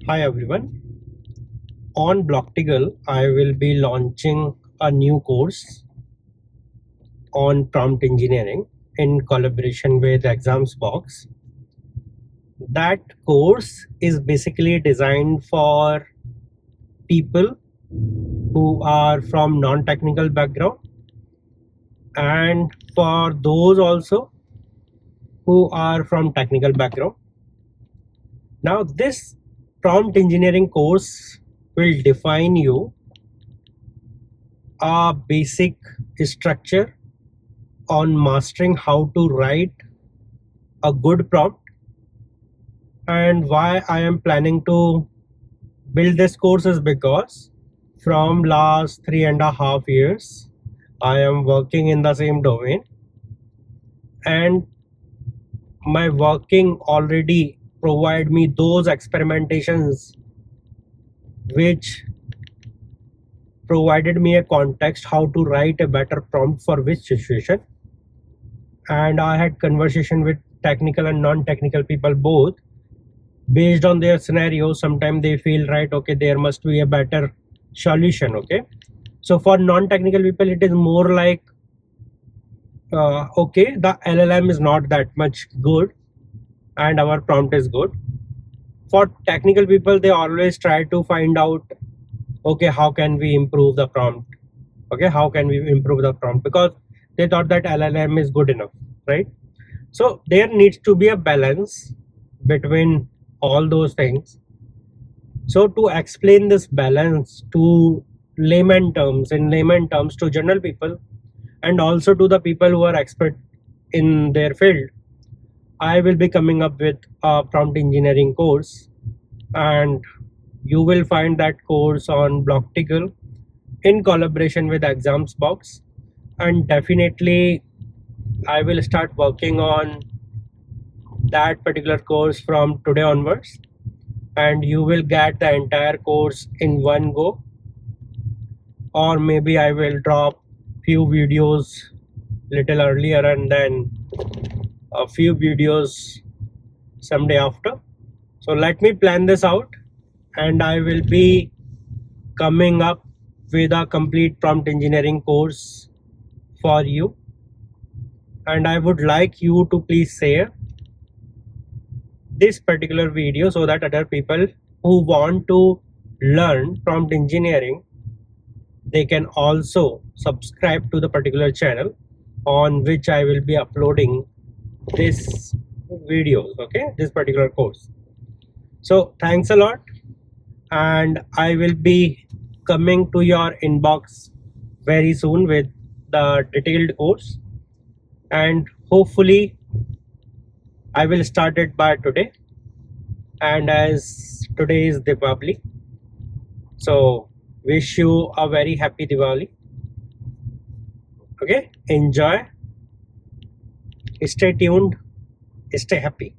Hi everyone. On Blocktigal, I will be launching a new course on prompt engineering in collaboration with Examsbox. That course is basically designed for people who are from non-technical background and for those also who are from technical background. Now this prompt engineering course will define you a basic structure on mastering how to write a good prompt. And why I am planning to build this course is because from last 3.5 years I am working in the same domain, and my working already provide me those experimentations which provided me a context how to write a better prompt for which situation. And I had conversation with technical and non-technical people both. Based on their scenario, sometimes they feel, right, okay, there must be a better solution. Okay, so for non-technical people it is more like okay, the LLM is not that much good and our prompt is good. For technical people, they always try to find out, okay, how can we improve the prompt, okay, how can we improve the prompt, because they thought that LLM is good enough, right? So there needs to be a balance between all those things. So to explain this balance to layman terms, in layman terms, to general people and also to the people who are expert in their field, I will be coming up with a prompt engineering course, and you will find that course on Blocktical in collaboration with Examsbox. And definitely I will start working on that particular course from today onwards, and you will get the entire course in one go, or maybe I will drop few videos little earlier and then a few videos someday after. So let me plan this out, and I will be coming up with a complete prompt engineering course for you. And I would like you to please share this particular video so that other people who want to learn prompt engineering, they can also subscribe to the particular channel on which I will be uploading this videos, okay, this particular course. So thanks a lot, and I will be coming to your inbox very soon with the detailed course, and hopefully I will start it by today. And as today is Diwali, so wish you a very happy Diwali. Okay, enjoy, stay tuned, stay happy.